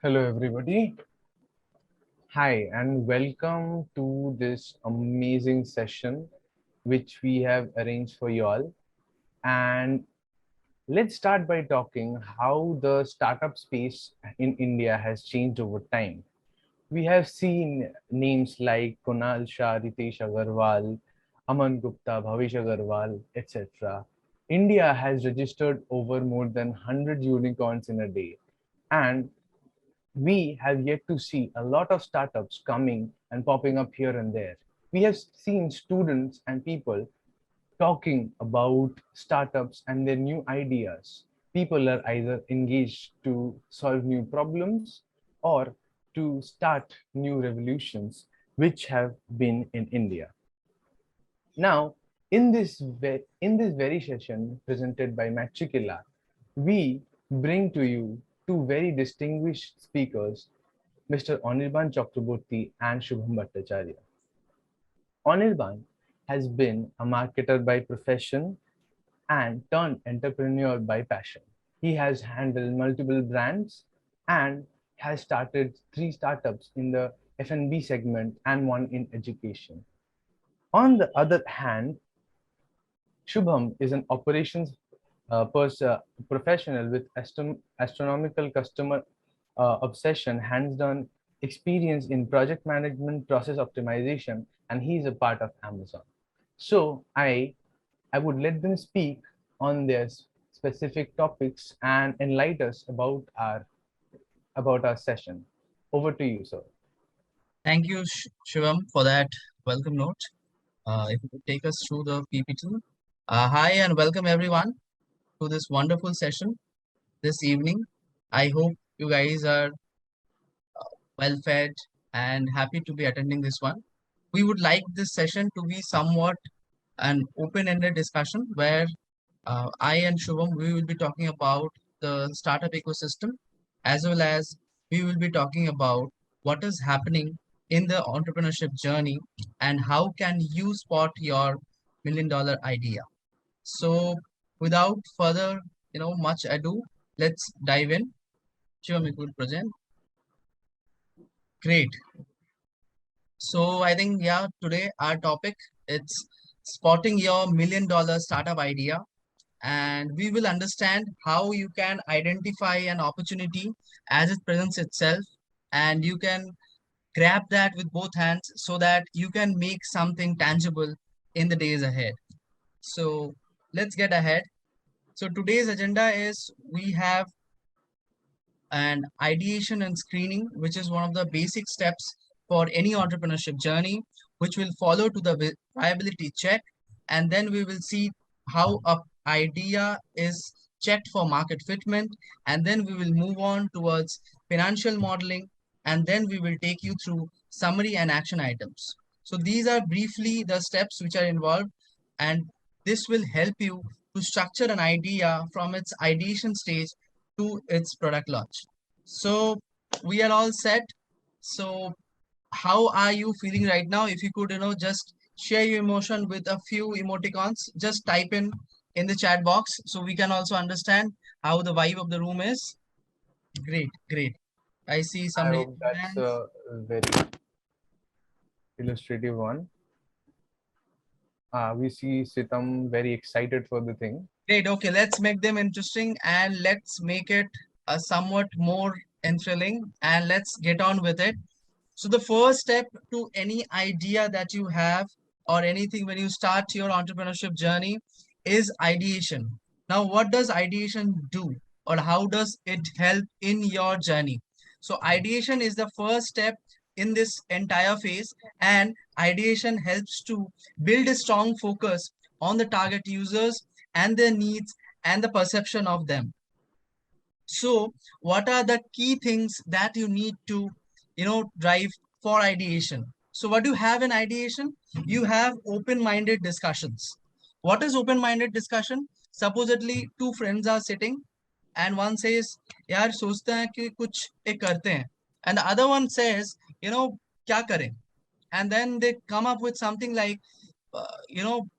Hello, everybody. Hi, and welcome to this amazing session which we have arranged for you all. And let's start by talking how the startup space in India has changed over time. We have seen names like Kunal Shah, Ritesh Agarwal, Aman Gupta, Bhavish Agarwal, etc. India has registered over more than 100 unicorns in a day. And we have yet to see a lot of startups coming and popping up here and there. We have seen students and people talking about startups and their new ideas. People are either engaged to solve new problems or to start new revolutions, which have been in India. Now, in this very session presented by Matricula, we bring to you two very distinguished speakers, Mr. Anirban Chakraborty and Shubham Bhattacharya. Anirban has been a marketer by profession and turned entrepreneur by passion. He has handled multiple brands and has started 3 startups in the F&B segment and one in education. On the other hand, Shubham is an operations professional with astronomical customer obsession, hands-on experience in project management, process optimization, and he's a part of Amazon. So I would let them speak on their specific topics and enlighten us about our session. Over to you, sir. Thank you, Shivam, for that welcome note. If you could take us through the PPT. Hi, and welcome everyone to this wonderful session this evening. I hope you guys are well fed and happy to be attending this one. We would like this session to be somewhat an open-ended discussion where I and Shubham, we will be talking about the startup ecosystem as well as we will be talking about what is happening in the entrepreneurship journey and how can you spot your $1 million idea. So without further, much ado, let's dive in. Shubham, you could present. Great. So I think, yeah, today our topic, it's spotting your $1 million startup idea, and we will understand how you can identify an opportunity as it presents itself, and you can grab that with both hands so that you can make something tangible in the days ahead. So let's get ahead. So today's agenda is we have an ideation and screening, which is one of the basic steps for any entrepreneurship journey, which will follow to the viability check. And then we will see how a idea is checked for market fitment. And then we will move on towards financial modeling. And then we will take you through summary and action items. So these are briefly the steps which are involved. And this will help you to structure an idea from its ideation stage to its product launch. So we are all set. So how are you feeling right now? If you could, just share your emotion with a few emoticons, just type in the chat box so we can also understand how the vibe of the room is. Great, great. I see some I raised hope that's hands. a very illustrative one. We see Sitam very excited for the thing. Great. Okay, let's make them interesting and let's make it a somewhat more enthralling and let's get on with it. So the first step to any idea that you have or anything when you start your entrepreneurship journey is ideation. Now, what does ideation do or how does it help in your journey? So ideation is the first step in this entire phase, and ideation helps to build a strong focus on the target users and their needs and the perception of them. So what are the key things that you need to, drive for ideation? So what do you have in ideation? You have open-minded discussions. What is open-minded discussion? Supposedly two friends are sitting and one says, यार सोचते हैं कि कुछ एक करते हैं, and the other one says, क्या करें? And then they come up with something like,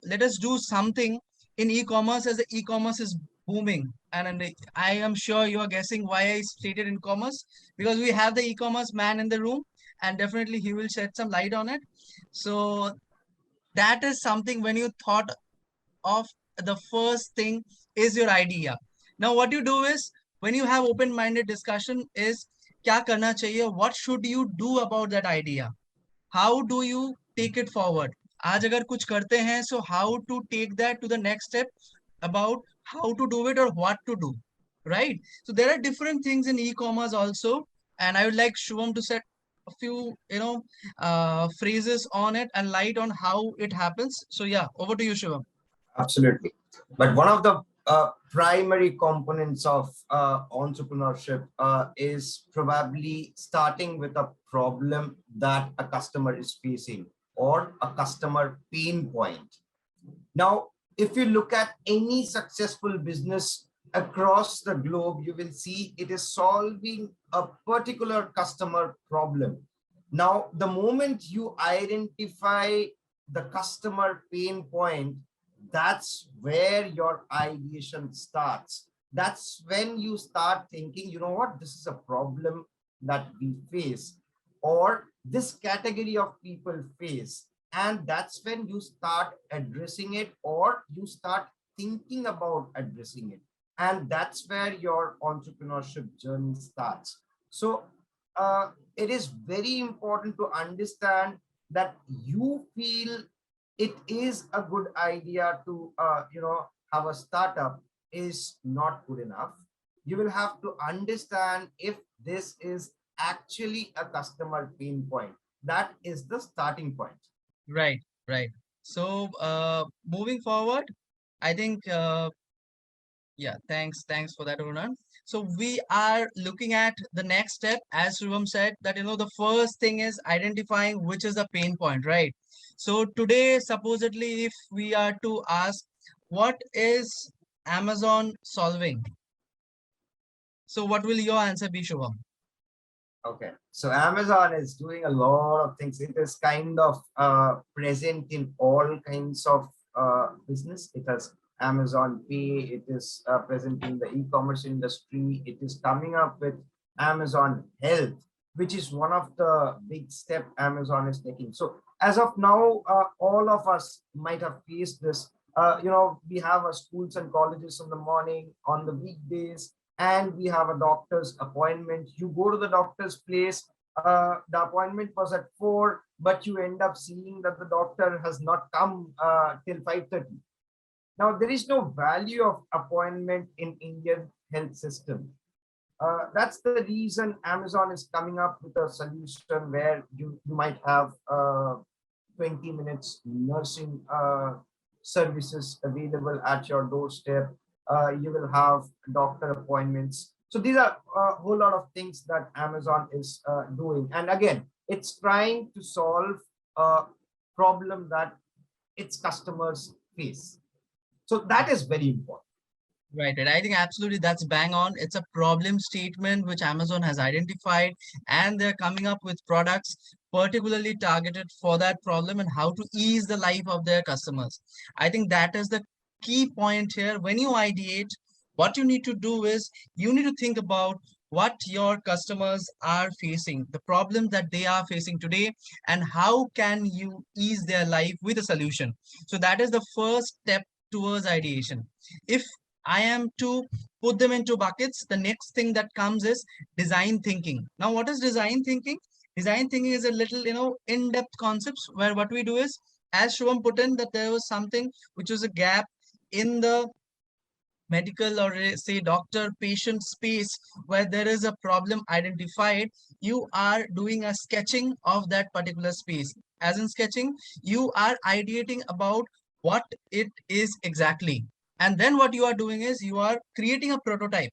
let us do something in e-commerce as the e-commerce is booming. And I am sure you are guessing why I stated e-commerce, because we have the e-commerce man in the room, and definitely he will shed some light on it. So that is something when you thought of the first thing is your idea. Now, what you do is when you have open-minded discussion is kya karna chahiye, what should you do about that idea? How do you take it forward? आज अगर कुछ करते हैं, so how to take that to the next step about how to do it or what to do, right? So there are different things in e-commerce also, and I would like Shubham to set a few, phrases on it and light on how it happens. So yeah, over to you, Shubham. Absolutely. But one of the primary components of entrepreneurship is probably starting with a problem that a customer is facing or a customer pain point. Now, if you look at any successful business across the globe, you will see it is solving a particular customer problem. Now, the moment you identify the customer pain point, that's where your ideation starts. That's when you start thinking, you know what, this is a problem that we face, or this category of people face. And that's when you start addressing it, or you start thinking about addressing it. And that's where your entrepreneurship journey starts. So it is very important to understand that you feel it is a good idea to have a startup is not good enough. You will have to understand if this is actually a customer pain point. That is the starting point. Right, right. So moving forward, I think yeah, thanks for that, Ronan. So we are looking at the next step, as Shubham said, that the first thing is identifying which is the pain point, right? So today, supposedly, if we are to ask, what is Amazon solving? So what will your answer be, Shubham? Okay, so Amazon is doing a lot of things. It is kind of present in all kinds of business. It has Amazon Pay. It is present in the e-commerce industry. It is coming up with Amazon Health, which is one of the big step Amazon is taking. So as of now, all of us might have faced this. We have schools and colleges in the morning on the weekdays, and we have a doctor's appointment. You go to the doctor's place, the appointment was at 4, but you end up seeing that the doctor has not come till 5:30. Now, there is no value of appointment in Indian health system. That's the reason Amazon is coming up with a solution where you might have 20 minutes nursing services available at your doorstep. You will have doctor appointments. So these are a whole lot of things that Amazon is doing. And again, it's trying to solve a problem that its customers face. So that is very important. Right, and I think absolutely that's bang on. It's a problem statement which Amazon has identified, and they're coming up with products particularly targeted for that problem and how to ease the life of their customers. I think that is the key point here. When you ideate, what you need to do is you need to think about what your customers are facing, the problems that they are facing today, and how can you ease their life with a solution. So that is the first step towards ideation. If I am to put them into buckets, the next thing that comes is design thinking. Now, what is design thinking? Design thinking is a little, in-depth concepts where what we do is, as Shubham put in, that there was something which was a gap in the medical or say doctor patient space where there is a problem identified. You are doing a sketching of that particular space. As in sketching, you are ideating about what it is exactly, and then what you are doing is you are creating a prototype.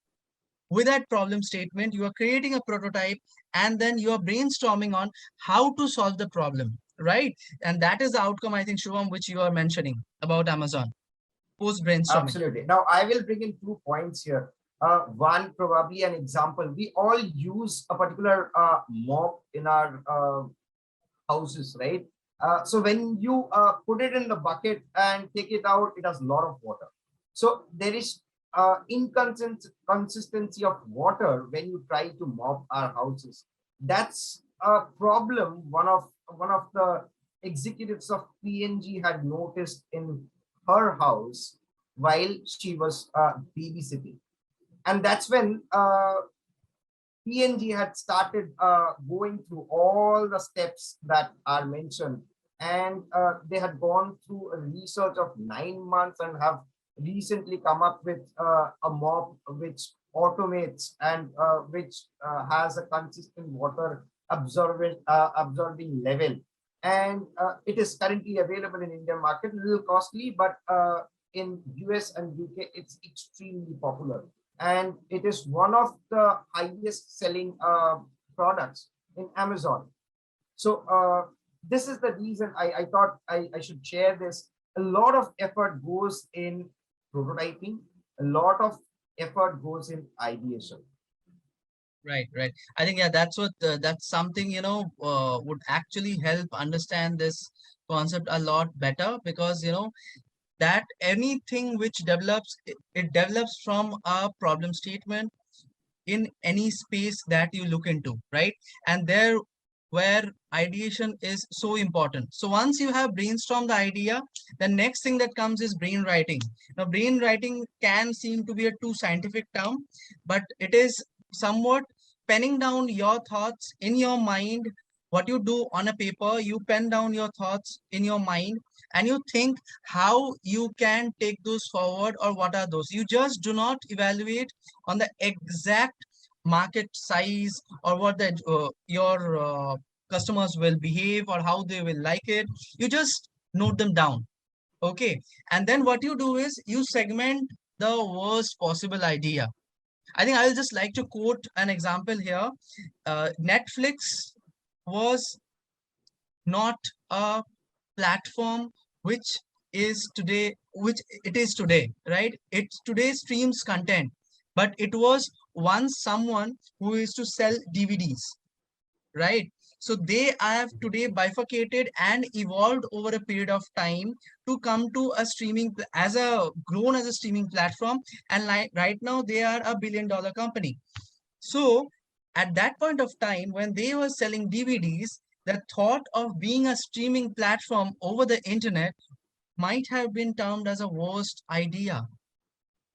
With that problem statement, you are creating a prototype, and then you are brainstorming on how to solve the problem, right? And that is the outcome, I think, Shubham, which you are mentioning about Amazon post brainstorming. Absolutely. Now, I will bring in 2 points here. One, probably an example. We all use a particular mop in our houses, right? So when you put it in the bucket and take it out, it has a lot of water. So there is inconsistency of water when you try to mop our houses. That's a problem one of the executives of PNG had noticed in her house while she was babysitting. And that's when PNG had started going through all the steps that are mentioned. And they had gone through a research of 9 months and have recently come up with a mop which automates and which has a consistent water absorbing level. And it is currently available in Indian market, a little costly, but in US and UK, it's extremely popular, and it is one of the highest selling products in Amazon. So this is the reason I thought I should share this. A lot of effort goes in prototyping, a lot of effort goes in ideation. Right. I think, yeah, that's what, that's something, would actually help understand this concept a lot better, because, that anything which develops, it develops from a problem statement in any space that you look into, right? And there where ideation is so important. So once you have brainstormed the idea, the next thing that comes is brainwriting. Now, brainwriting can seem to be a too scientific term, but it is somewhat penning down your thoughts in your mind. What you do on a paper, you pen down your thoughts in your mind, and you think how you can take those forward, or what are those. You just do not evaluate on the exact market size, or what your customers will behave, or how they will like it. You just note them down. Okay. And then what you do is you segment the worst possible idea. I think I'll just like to quote an example here. Netflix was not a platform which which it is today, right? It today streams content, but it was once someone who used to sell DVDs, right? So they have today bifurcated and evolved over a period of time to come to a grown as a streaming platform. And like right now they are a $1 billion company. So at that point of time, when they were selling DVDs, the thought of being a streaming platform over the internet might have been termed as a worst idea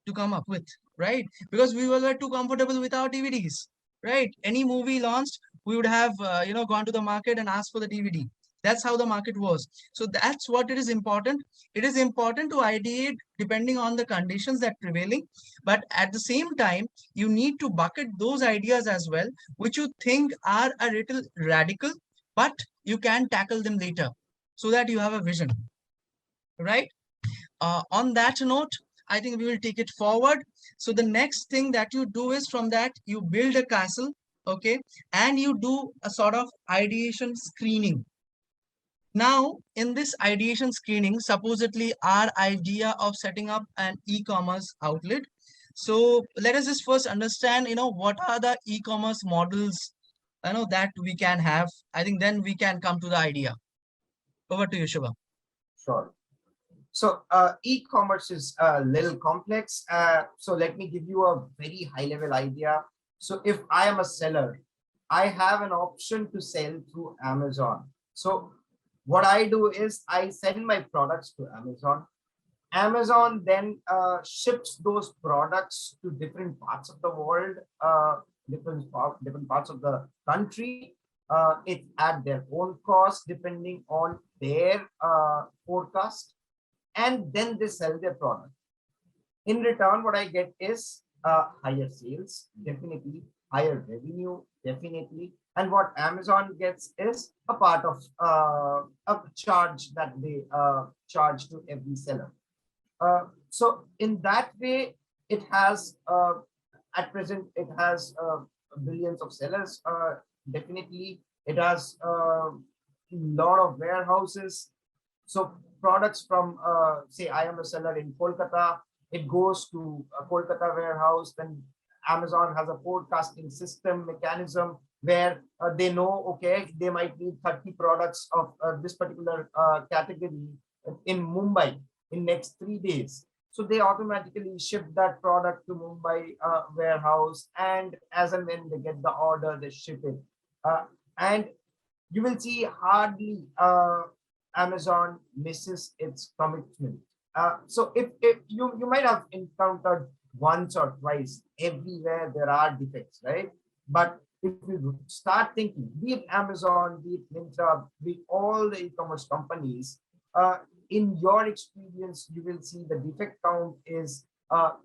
to come up with, right? Because we were too comfortable with our DVDs, right? Any movie launched, we would have, gone to the market and asked for the DVD. That's how the market was. So that's what it is important. It is important to ideate depending on the conditions that prevailing, but at the same time, you need to bucket those ideas as well, which you think are a little radical, but you can tackle them later so that you have a vision, right? On that note, I think we will take it forward. So the next thing that you do is, from that you build a castle, okay, and you do a sort of ideation screening. Now, in this ideation screening, supposedly our idea of setting up an e-commerce outlet. So let us just first understand, what are the e-commerce models, that we can have. I think then we can come to the idea. Over to you, Shiva. Sure. So e-commerce is a little complex. So let me give you a very high level idea. So if I am a seller, I have an option to sell through Amazon. So what I do is I send my products to Amazon. Amazon then ships those products to different parts of the world, different parts of the country. It's at their own cost, depending on their forecast, and then they sell their product. In return, what I get is higher sales, definitely, higher revenue, definitely. And what Amazon gets is a part of a charge that they charge to every seller. So in that way, it has at present it has billions of sellers. Definitely, it has a lot of warehouses. So products from say I am a seller in Kolkata, it goes to a Kolkata warehouse. Then Amazon has a forecasting system mechanism where they know, okay, they might need 30 products of this particular category in Mumbai in next 3 days. So they automatically ship that product to Mumbai warehouse, and as and when they get the order, they ship it. And you will see hardly Amazon misses its commitment. So if you might have encountered once or twice, everywhere there are defects, right? But if you start thinking, be it Amazon, be it Myntra, be it all the e-commerce companies, in your experience, you will see the defect count is 3%,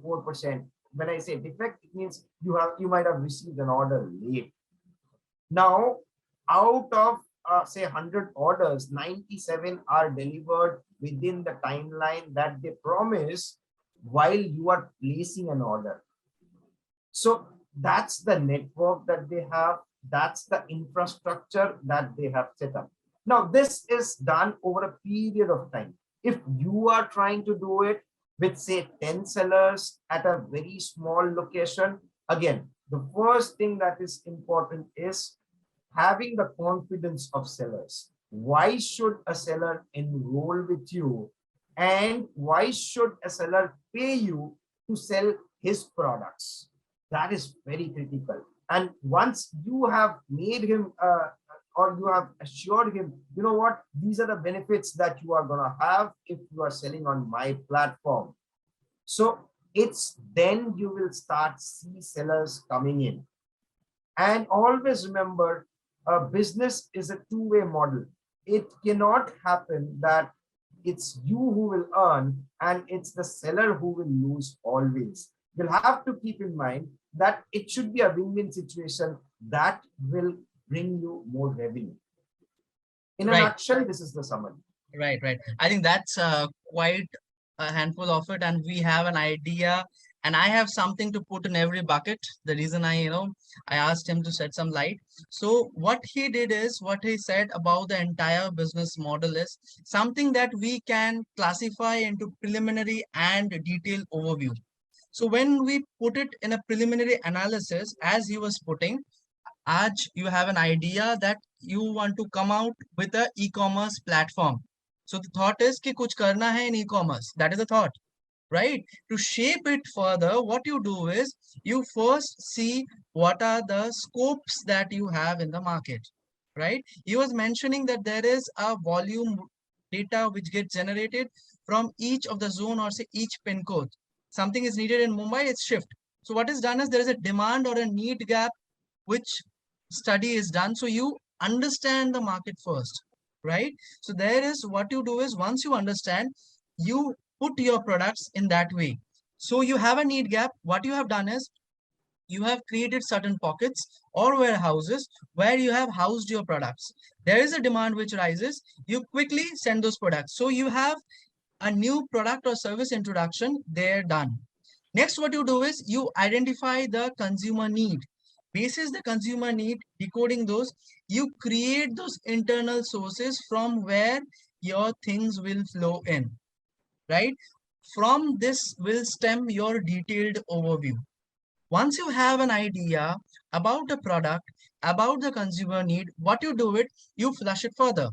4%. When I say defect, it means you might have received an order late. Now, out of say 100 orders, 97 are delivered within the timeline that they promise while you are placing an order. So that's the network that they have. That's the infrastructure that they have set up. Now, this is done over a period of time. If you are trying to do it with, say, 10 sellers at a very small location, again, the first thing that is important is having the confidence of sellers. Why should a seller enroll with you? And why should a seller pay you to sell his products? That is very critical. And once you have made him or you have assured him, you know what, these are the benefits that you are going to have if you are selling on my platform. So it's then you will start see sellers coming in. And always remember, a business is a two-way model. It cannot happen that it's you who will earn and it's the seller who will lose always. You'll have to keep in mind that it should be a win-win situation that will bring you more revenue. In a nutshell, this is the summary. Right. I think that's quite a handful of it, and we have an idea. And I have something to put in every bucket. The reason I asked him to shed some light. So what he did is, what he said about the entire business model is something that we can classify into preliminary and detailed overview. So when we put it in a preliminary analysis, as he was putting, Aj, you have an idea that you want to come out with a e-commerce platform. So the thought is कि कुछ करना है in e-commerce. That is the thought, right? To shape it further, what you do is you first see what are the scopes that you have in the market, right? He was mentioning that there is a volume data which gets generated from each of the zone, or say each pin code. Something is needed in Mumbai, it's shift. So what is done is there is a demand or a need gap which study is done. So you understand the market first, right? So there is what you do is, once you understand, you put your products in that way. So you have a need gap. What you have done is you have created certain pockets or warehouses where you have housed your products. There is a demand which rises, you quickly send those products. So you have a new product or service introduction there done. Next, what you do is you identify the consumer need. Basis the consumer need, decoding those, you create those internal sources from where your things will flow in, right? From this will stem your detailed overview. Once you have an idea about the product, about the consumer need, what you do it, you flush it further,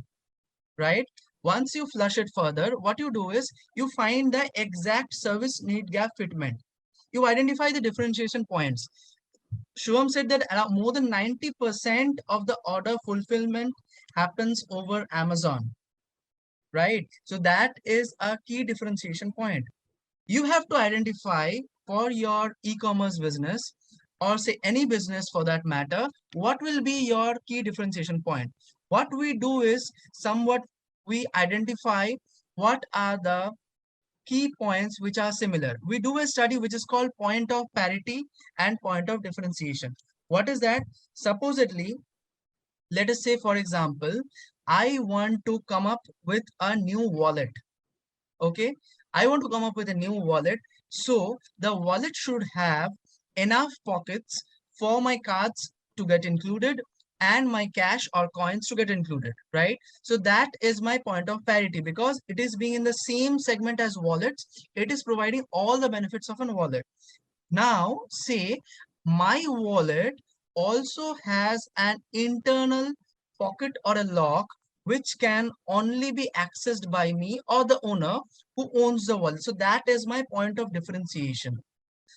right? Once you flush it further, what you do is you find the exact service need gap fitment. You identify the differentiation points. Shubham said that more than 90% of the order fulfillment happens over Amazon, right? So that is a key differentiation point. You have to identify for your e-commerce business, or say any business for that matter, what will be your key differentiation point. What we do is somewhat we identify what are the key points which are similar. We do a study which is called point of parity and point of differentiation. What is that? Supposedly, let us say, for example, I want to come up with a new wallet. Okay, I want to come up with a new wallet. So the wallet should have enough pockets for my cards to get included and my cash or coins to get included, right? So that is my point of parity, because it is being in the same segment as wallets. It is providing all the benefits of a wallet. Now, say my wallet also has an internal pocket or a lock which can only be accessed by me or the owner who owns the wallet. So that is my point of differentiation.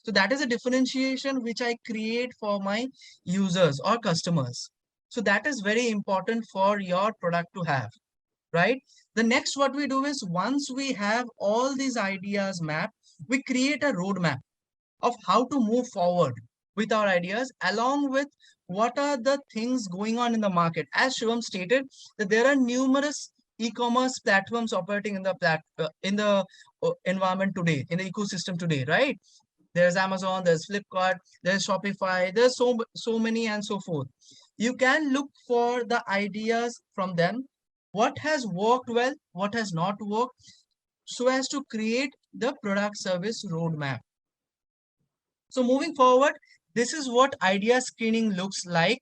So that is a differentiation which I create for my users or customers. So that is very important for your product to have, right? The next what we do is, once we have all these ideas mapped, we create a roadmap of how to move forward with our ideas, along with what are the things going on in the market. As Shivam stated, that there are numerous e-commerce platforms operating in the environment today, in the ecosystem today, right? There's Amazon, there's Flipkart, there's Shopify, there's so many and so forth. You can look for the ideas from them, what has worked well, what has not worked, so as to create the product service roadmap. So moving forward, this is what idea screening looks like.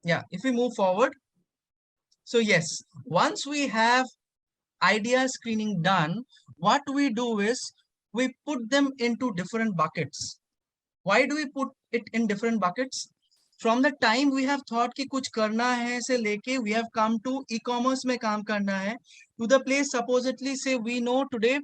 Yeah, if we move forward. So yes, once we have idea screening done, what we do is we put them into different buckets. Why do we put it in different buckets? From the time we have thought कि कुछ करना है से लेके we have come to e-commerce में काम करना है, to the place supposedly say we know today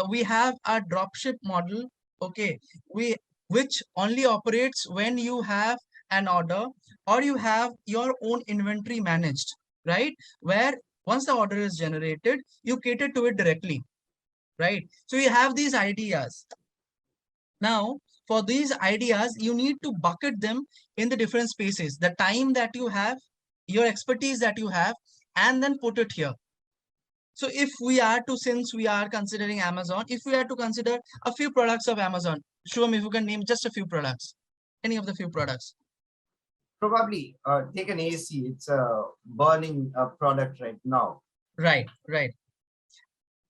we have a dropship model, okay, which only operates when you have an order or you have your own inventory managed, right? Where once the order is generated, you cater to it directly, right? So you have these ideas. Now, for these ideas, you need to bucket them in the different spaces, the time that you have, your expertise that you have, and then put it here. So if we are to, since we are considering Amazon, if we are to consider a few products of Amazon, Shubham, if you can name just a few products, any of the few products. Probably take an AC. It's a burning product right now. Right, right.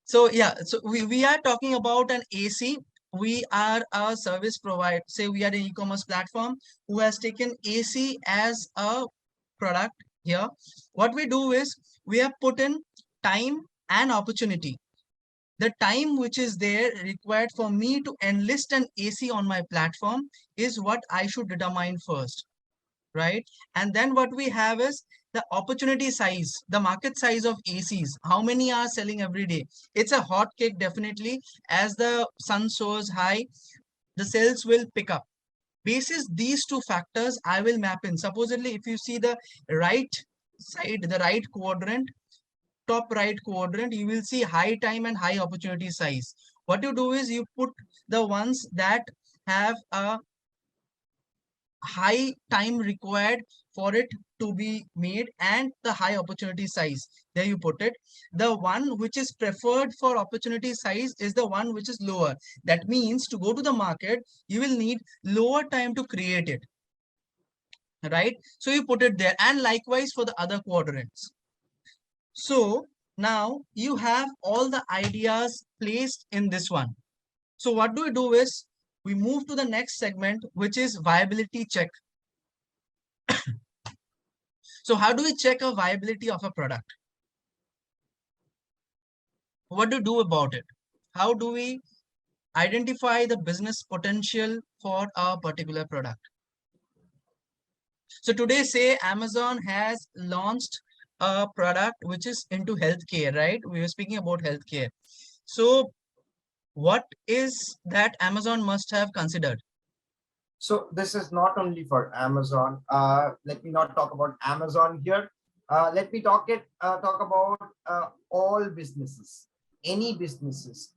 So yeah, so we are talking about an AC. We are a service provider. Say we are an e-commerce platform who has taken AC as a product here. What we do is we have put in time and opportunity. The time which is there required for me to enlist an AC on my platform is what I should determine first, right? And then what we have is the opportunity size, the market size of ACs. How many are selling every day? It's a hot cake, definitely. As the sun soars high, the sales will pick up. Basis these two factors, I will map in. Supposedly, if you see the right side, the right quadrant, top right quadrant, you will see high time and high opportunity size. What you do is you put the ones that have a high time required for it to be made and the high opportunity size. There you put it. The one which is preferred for opportunity size is the one which is lower. That means to go to the market, you will need lower time to create it, right? So you put it there, and likewise for the other quadrants. So now you have all the ideas placed in this one. So what do we do is we move to the next segment, which is viability check. So how do we check a viability of a product? What do we do about it? How do we identify the business potential for a particular product? So today, say Amazon has launched a product which is into healthcare, right? We were speaking about healthcare. So what is that Amazon must have considered? So this is not only for Amazon. Let me not talk about Amazon here. Let me talk about all businesses, any businesses.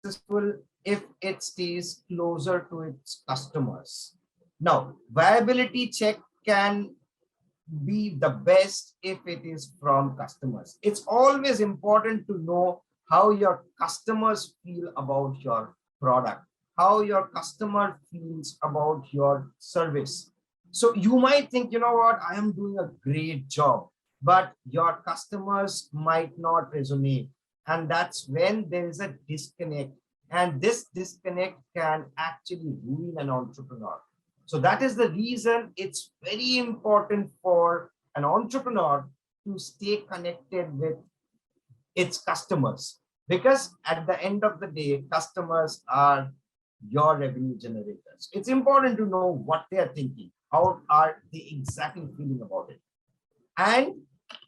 Successful if it stays closer to its customers. Now, viability check can be the best if it is from customers. It's always important to know how your customers feel about your product, how your customer feels about your service. So you might think, you know what, I am doing a great job, but your customers might not resonate. And that's when there is a disconnect. And this disconnect can actually ruin an entrepreneur. So that is the reason it's very important for an entrepreneur to stay connected with its customers, because at the end of the day, customers are your revenue generators. It's important to know what they are thinking. How are they exactly feeling about it? And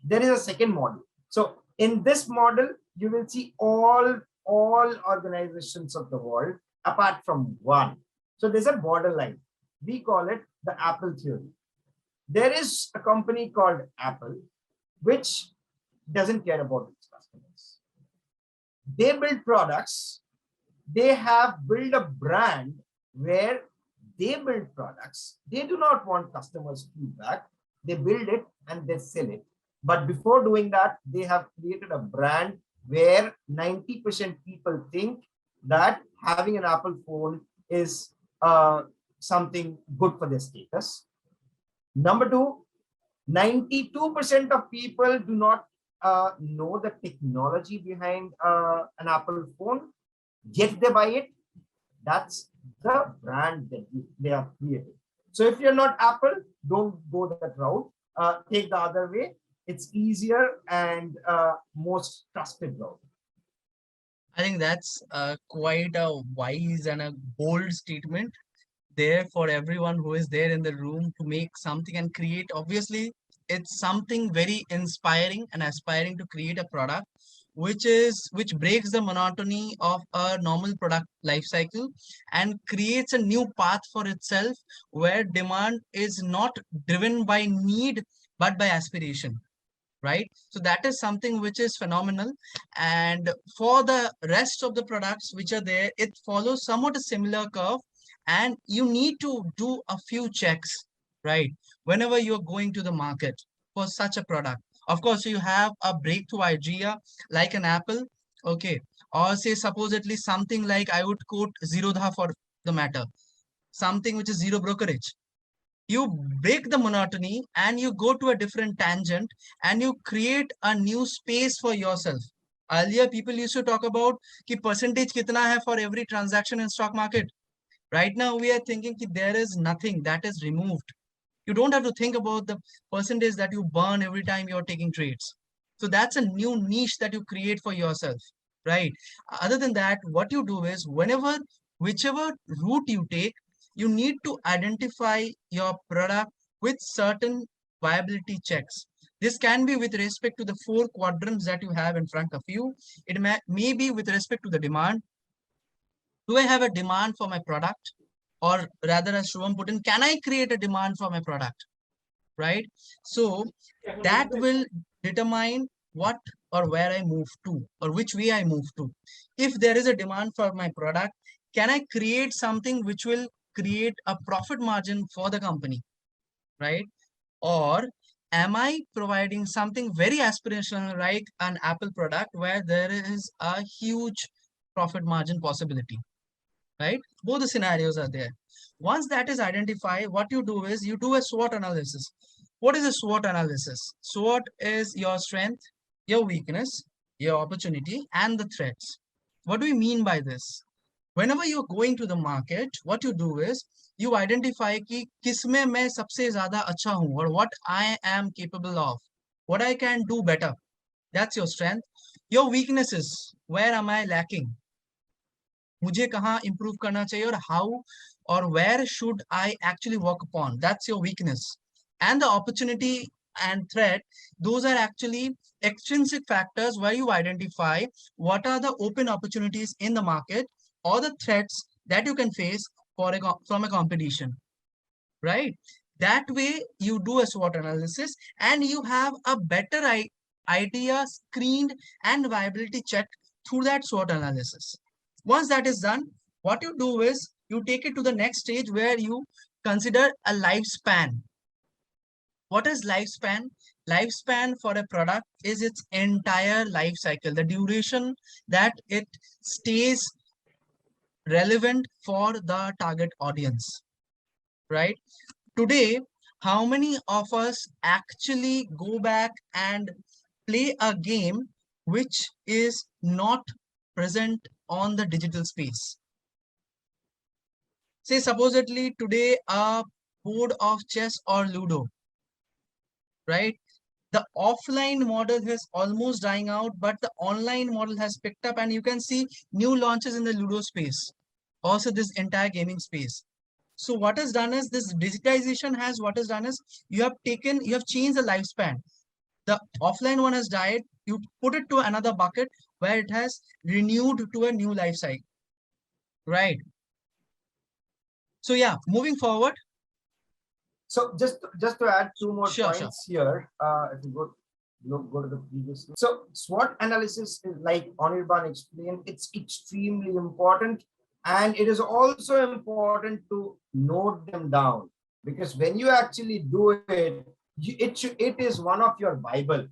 there is a second model. So in this model, you will see all organizations of the world apart from one. So there's a borderline. We call it the Apple theory. There is a company called Apple, which doesn't care about its customers. They build products. They have built a brand where they build products. They do not want customers' feedback. They build it and they sell it. But before doing that, they have created a brand where 90% people think that having an Apple phone is something good for their status. Number two, 92% of people do not know the technology behind an Apple phone, yet they buy it. That's the brand that they have created. So if you're not Apple, don't go that route. Take the other way. It's easier and most trusted route. I think that's quite a wise and a bold statement there for everyone who is there in the room to make something and create. Obviously, it's something very inspiring and aspiring to create a product which breaks the monotony of a normal product life cycle and creates a new path for itself where demand is not driven by need but by aspiration, right? So that is something which is phenomenal. And for the rest of the products which are there, it follows somewhat a similar curve, and you need to do a few checks, right? Whenever you're going to the market for such a product. Of course, you have a breakthrough idea like an Apple, okay, or say supposedly something like, I would quote Zerodha for the matter, something which is zero brokerage. You break the monotony and you go to a different tangent and you create a new space for yourself. Earlier, people used to talk about ki percentage kitna hai for every transaction in stock market. Right now, we are thinking ki there is nothing that is removed. You don't have to think about the percentage that you burn every time you're taking trades. So that's a new niche that you create for yourself, right? Other than that, what you do is whichever route you take, you need to identify your product with certain viability checks. This can be with respect to the 4 quadrants that you have in front of you. It may be with respect to the demand. Do I have a demand for my product? Or rather, as Shubham put in, can I create a demand for my product? Right? So that will determine what or where I move to or which way I move to. If there is a demand for my product, can I create something which will create a profit margin for the company, right? Or am I providing something very aspirational like an Apple product where there is a huge profit margin possibility, right? Both the scenarios are there. Once that is identified, what you do is you do a SWOT analysis. What is a SWOT analysis? SWOT is your strength, your weakness, your opportunity, and the threats. What do we mean by this? Whenever you're going to the market, what you do is you identify कि किसमें मैं सबसे ज़्यादा अच्छा हूँ or what I am capable of, what I can do better. That's your strength. Your weaknesses, where am I lacking? मुझे कहाँ improve करना चाहिए और how or where should I actually work upon? That's your weakness. And the opportunity and threat, those are actually extrinsic factors where you identify what are the open opportunities in the market or the threats that you can face from a competition, right? That way you do a SWOT analysis and you have a better idea screened and viability checked through that SWOT analysis. Once that is done, what you do is you take it to the next stage where you consider a lifespan. What is lifespan? Lifespan for a product is its entire life cycle, the duration that it stays relevant for the target audience, right? Today, how many of us actually go back and play a game which is not present on the digital space? Say supposedly today a board of chess or Ludo, right? The offline model is almost dying out, but the online model has picked up and you can see new launches in the Ludo space. Also this entire gaming space. So what is done is this digitization has what is done is you have changed the lifespan. The offline one has died. You put it to another bucket where it has renewed to a new life cycle. Right. So yeah, moving forward. So just to add two more Sure. points here, if you go to the previous. So SWOT analysis is like Anirban explained, it's extremely important, and it is also important to note them down, because when you actually do it, it is one of your Bible.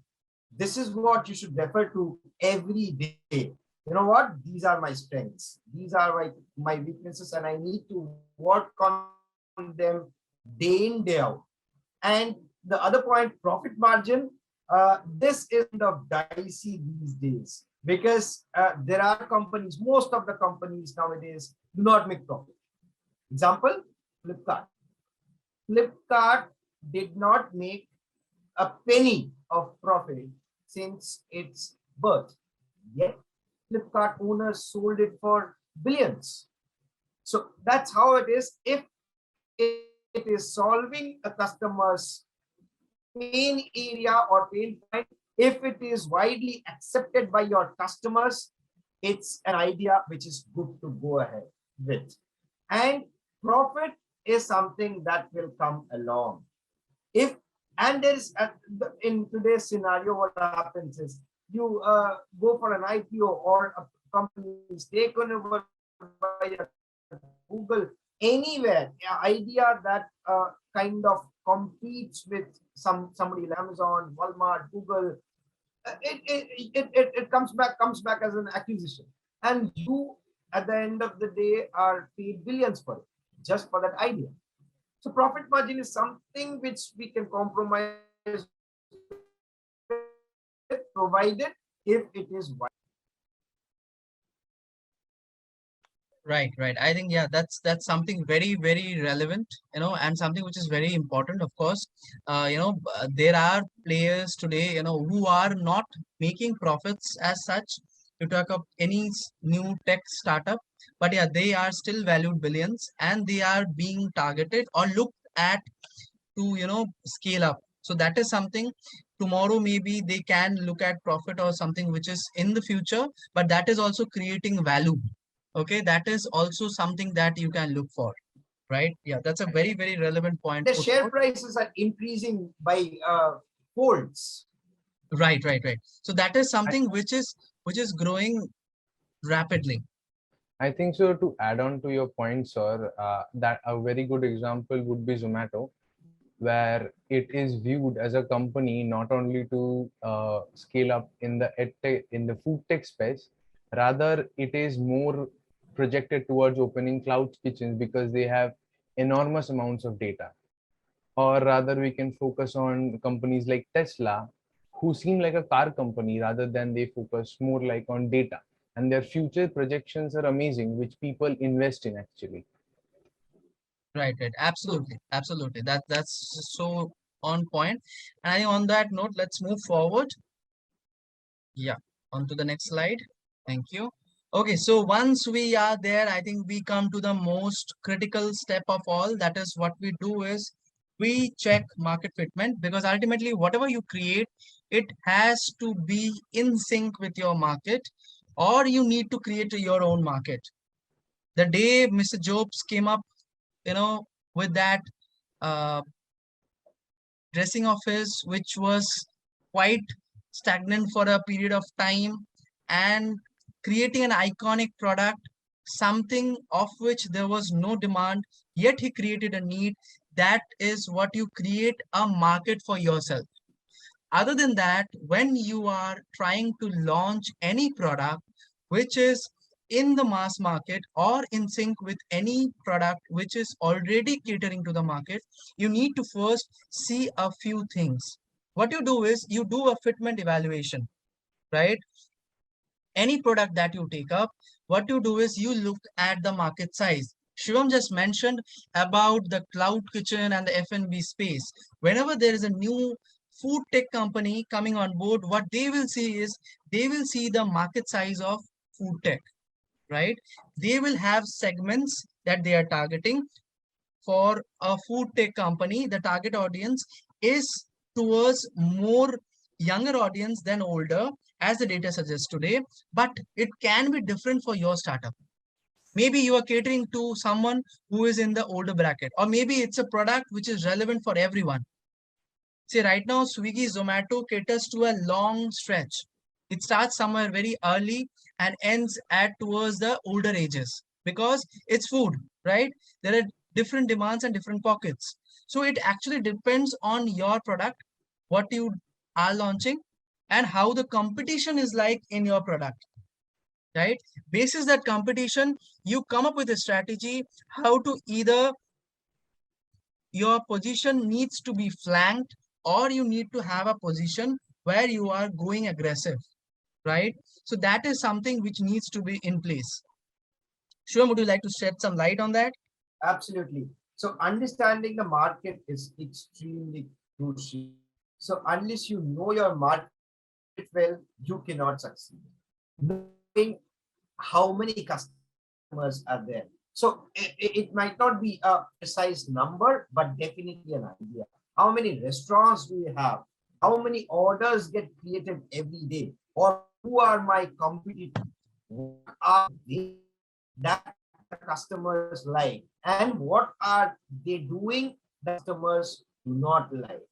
This is what you should refer to every day. You know what? These are my strengths. These are my weaknesses, and I need to work on them day in, day out. And the other point, profit margin, this is kind of dicey these days, because there are companies, most of the companies nowadays do not make profit. Example, Flipkart. Flipkart did not make a penny of profit since its birth. Yet, Flipkart owners sold it for billions. So that's how it is. If it is solving a customer's pain area or pain point, if it is widely accepted by your customers, it's an idea which is good to go ahead with. And profit is something that will come along. If and there is in today's scenario, what happens is you go for an IPO or a company is taken over by a Google, anywhere, idea that kind of competes with somebody, Amazon, Walmart, Google, it comes back as an acquisition, and you at the end of the day are paid billions for it, just for that idea. So profit margin is something which we can compromise with, provided if it is wide. Right. I think, yeah, that's something very, very relevant, and something which is very important, of course. There are players today, who are not making profits as such. You talk of any new tech startup, but yeah, they are still valued billions, and they are being targeted or looked at to, scale up. So that is something tomorrow maybe they can look at profit or something which is in the future, but that is also creating value. Okay, that is also something that you can look for, right? Yeah, that's a very, very relevant point The put share forth. prices are increasing by folds. Right. So that is something which is growing rapidly. I think so. To add on to your point, sir, that a very good example would be Zomato, where it is viewed as a company not only to scale up in the in the food tech space, rather it is more projected towards opening cloud kitchens because they have enormous amounts of data. Or rather, we can focus on companies like Tesla, who seem like a car company rather than they focus more like on data. And their future projections are amazing, which people invest in actually. Right. Absolutely. That's so on point. And I think on that note, let's move forward. Yeah, on to the next slide. Thank you. Okay, so once we are there, I think we come to the most critical step of all. That is what we do is we check market fitment, because ultimately whatever you create, it has to be in sync with your market, or you need to create your own market. The day Mr. Jobs came up, with that uh, dressing of his, which was quite stagnant for a period of time, and creating an iconic product, something of which there was no demand, yet he created a need. That is what you create a market for yourself. Other than that, when you are trying to launch any product which is in the mass market or in sync with any product which is already catering to the market, you need to first see a few things. What you do is you do a fitment evaluation, right? Any product that you take up, what you do is you look at the market size. Shivam just mentioned about the cloud kitchen and the F&B space. Whenever there is a new food tech company coming on board, what they will see is they will see the market size of food tech, right? They will have segments that they are targeting. for a food tech company, the target audience is towards more younger audience than older, as the data suggests today, but it can be different for your startup. Maybe you are catering to someone who is in the older bracket, or maybe it's a product which is relevant for everyone. See, right now, Swiggy, Zomato caters to a long stretch. It starts somewhere very early and ends at towards the older ages because it's food, right? There are different demands and different pockets. So it actually depends on your product, what you are launching, and how the competition is like in your product, right? Basis that competition, you come up with a strategy how to either your position needs to be flanked or you need to have a position where you are going aggressive, right? So that is something which needs to be in place. Sure, would you like to shed some light on that? Absolutely. So understanding the market is extremely crucial. So unless you know your market well, you cannot succeed. Knowing how many customers are there. So it might not be a precise number, but definitely an idea. How many restaurants do you have? How many orders get created every day? Or who are my competitors? What are they that the customers like? And what are they doing that customers do not like?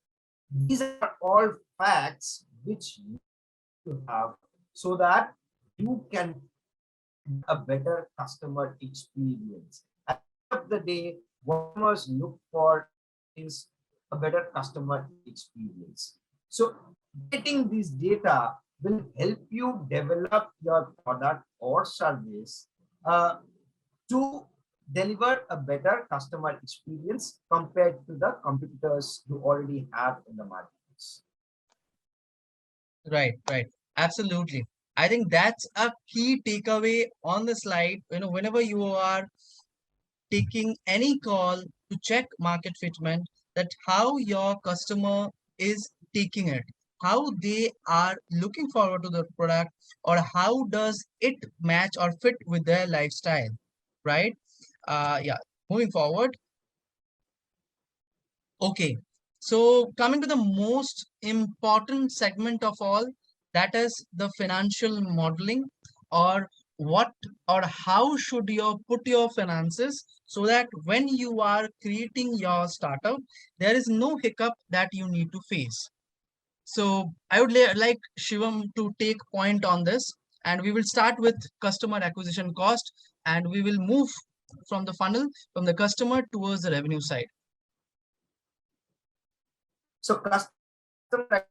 These are all facts which you have so that you can a better customer experience. At the end of the day, what customers look for is a better customer experience. So getting this data will help you develop your product or service to deliver a better customer experience compared to the competitors you already have in the markets. Right, right. Absolutely. I think that's a key takeaway on the slide. Whenever you are taking any call to check market fitment, that how your customer is taking it, how they are looking forward to the product, or how does it match or fit with their lifestyle, right? Yeah, moving forward. Okay, so coming to the most important segment of all, that is the financial modeling, or what or how should you put your finances so that when you are creating your startup, there is no hiccup that you need to face. So I would like Shivam to take point on this, and we will start with customer acquisition cost, and we will move from the funnel from the customer towards the revenue side. So customer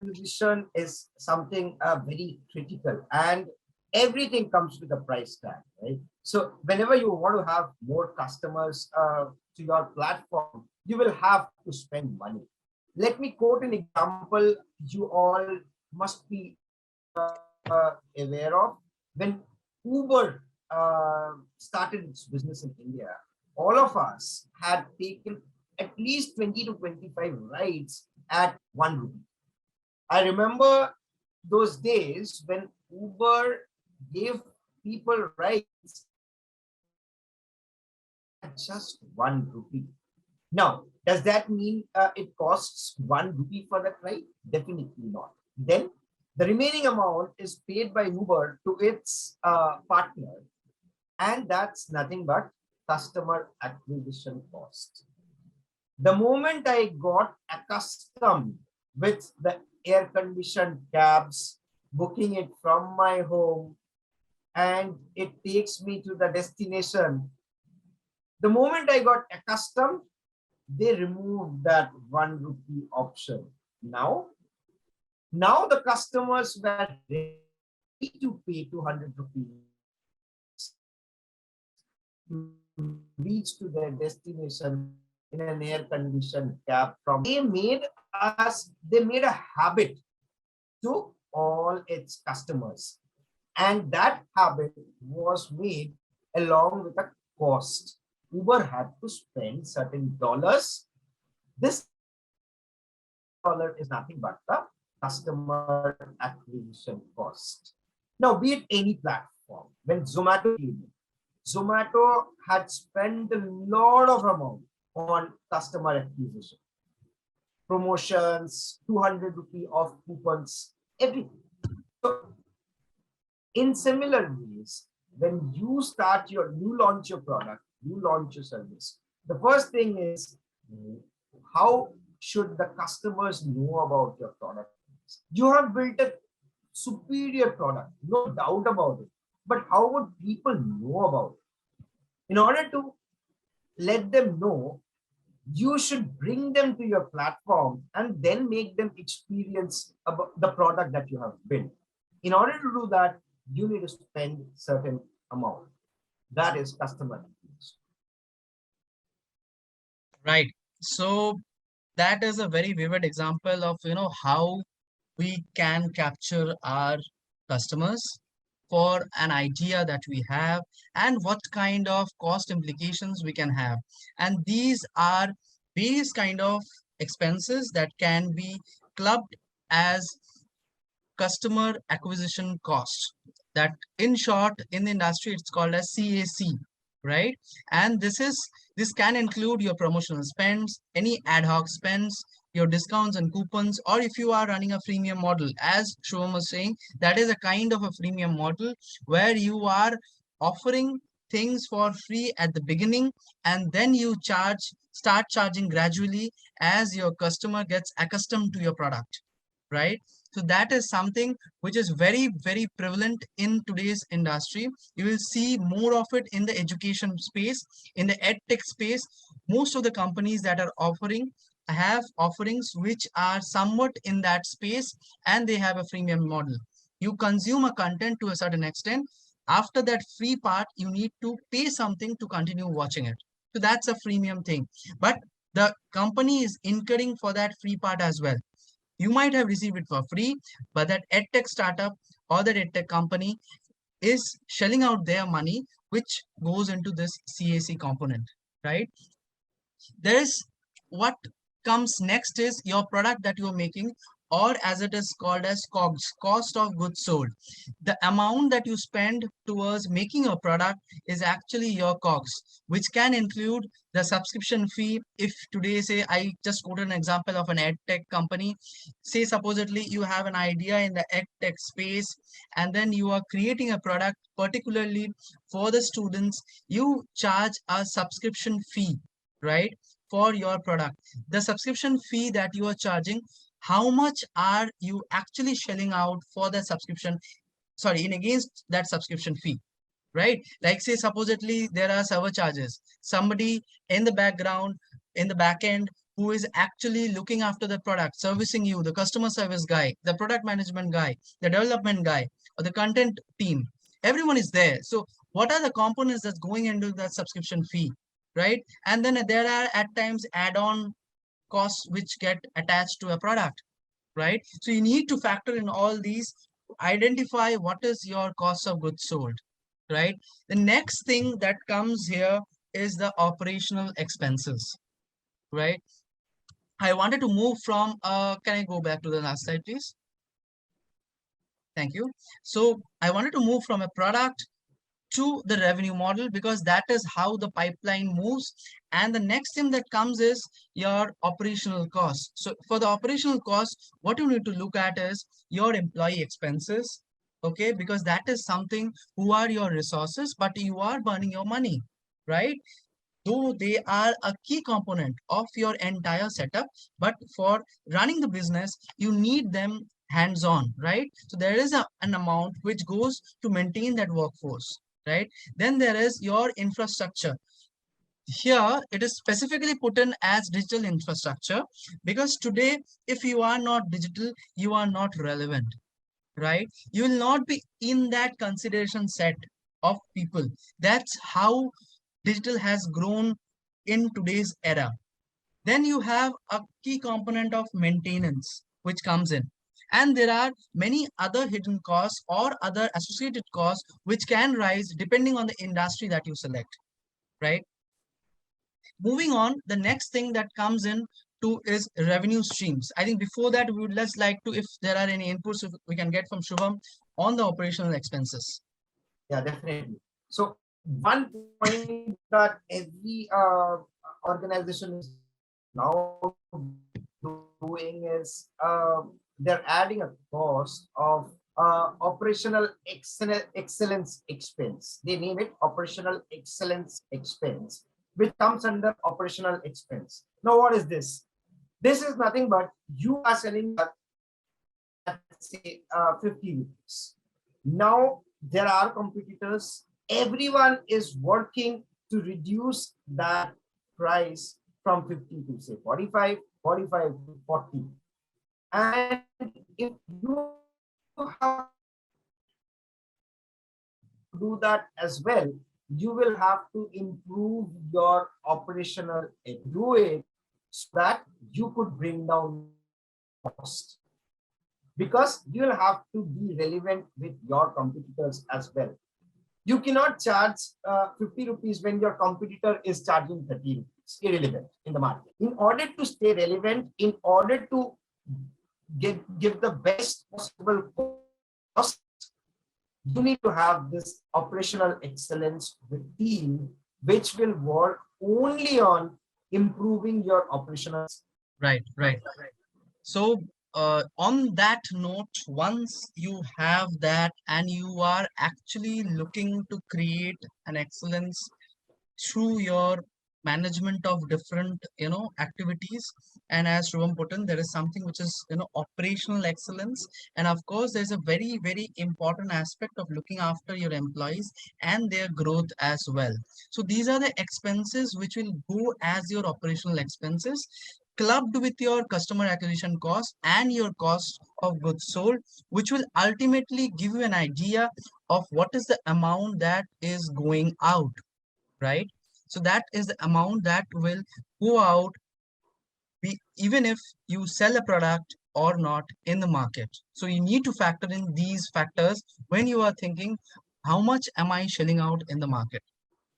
acquisition is something very critical, and everything comes with a price tag, right? So whenever you want to have more customers to your platform, you will have to spend money. Let me quote an example you all must be aware of. When Uber started its business in India, all of us had taken at least 20 to 25 rides at 1 rupee. I remember those days when Uber gave people rides at just 1 rupee. Now, does that mean it costs 1 rupee for that ride? Definitely not. Then the remaining amount is paid by Uber to its partner, and that's nothing but customer acquisition cost. The moment I got accustomed with the air-conditioned cabs, booking it from my home, and it takes me to the destination, the moment I got accustomed, they removed that 1 rupee option. Now the customers were ready to pay 200 rupees to reach to their destination in an air-conditioned cab. From they made a habit to all its customers, and that habit was made along with a cost. Uber had to spend certain dollars. This dollar is nothing but the customer acquisition cost. Now, be it any platform, when Zomato came in, Zomato had spent a lot of amount on customer acquisition, promotions, 200 rupee off coupons, everything. So in similar ways, when you launch your product, you launch your service, the first thing is, how should the customers know about your product? You have built a superior product, no doubt about it. But how would people know about it? In order to let them know, you should bring them to your platform and then make them experience about the product that you have built. In order to do that, you need to spend certain amount. That is customer acquisition. Right. So that is a very vivid example of, how we can capture our customers for an idea that we have and what kind of cost implications we can have. And these are various kind of expenses that can be clubbed as customer acquisition cost. That in short, in the industry, it's called as CAC, right? And this can include your promotional spends, any ad hoc spends, your discounts and coupons, or if you are running a freemium model, as Shubham was saying, that is a kind of a freemium model where you are offering things for free at the beginning, and then you start charging gradually as your customer gets accustomed to your product, right? So that is something which is very, very prevalent in today's industry. You will see more of it in the education space, in the ed tech space. Most of the companies that are offering have offerings which are somewhat in that space, and they have a freemium model. You consume a content to a certain extent. After that free part, you need to pay something to continue watching it. So that's a freemium thing. But the company is incurring for that free part as well. You might have received it for free, but that edtech startup or that edtech company is shelling out their money, which goes into this CAC component, right? There is what comes next is your product that you're making, or as it is called as COGS, cost of goods sold. The amount that you spend towards making a product is actually your COGS, which can include the subscription fee. If today, say, I just quoted an example of an ed tech company, say supposedly you have an idea in the ed tech space, and then you are creating a product particularly for the students, you charge a subscription fee, right, for your product. The subscription fee that you are charging, how much are you actually shelling out for the subscription, sorry, in against that subscription fee, right? Like say supposedly there are server charges, somebody in the background, in the back end, who is actually looking after the product, servicing you, the customer service guy, the product management guy, the development guy, or the content team, everyone is there. So what are the components that's going into that subscription fee, right? And then there are at times add-on costs which get attached to a product, right? So you need to factor in all these, identify what is your cost of goods sold, right? The next thing that comes here is the operational expenses, right? I wanted to move from, can I go back to the last slide, please? Thank you. So I wanted to move from a product to the revenue model, because that is how the pipeline moves. And the next thing that comes is your operational cost. So for the operational cost, what you need to look at is your employee expenses, okay? Because that is something who are your resources, but you are burning your money, right? Though they are a key component of your entire setup, but for running the business, you need them hands-on, right? So there is an amount which goes to maintain that workforce, right? Then there is your infrastructure. Here, it is specifically put in as digital infrastructure, because today, if you are not digital, you are not relevant, right? You will not be in that consideration set of people. That's how digital has grown in today's era. Then you have a key component of maintenance, which comes in. And there are many other hidden costs or other associated costs which can rise depending on the industry that you select, right? Moving on, the next thing that comes in to is revenue streams. I think before that, we would just like to, if there are any inputs we can get from Shubham on the operational expenses. Yeah, definitely. So one point that every organization is now doing is they're adding a cost of operational excellence expense. They name it operational excellence expense, which comes under operational expense. Now, what is this? This is nothing but you are selling at say 50 rupees. Now there are competitors. Everyone is working to reduce that price from 50 to say 45, 45 to 40. And if you have do that as well, you will have to improve your operational do it so that you could bring down cost, because you will have to be relevant with your competitors as well. You cannot charge 50 rupees when your competitor is charging 30 rupees, irrelevant in the market. In order to stay relevant, in order to give the best possible cost, you need to have this operational excellence with team, which will work only on improving your operational. Right, right. So, on that note, once you have that and you are actually looking to create an excellence through your management of different, activities, and as Shubham put in, there is something which is, operational excellence. And of course, there's a very, very important aspect of looking after your employees and their growth as well. So these are the expenses which will go as your operational expenses, clubbed with your customer acquisition cost and your cost of goods sold, which will ultimately give you an idea of what is the amount that is going out, right? So that is the amount that will go out, even if you sell a product or not in the market. So you need to factor in these factors when you are thinking, how much am I shelling out in the market?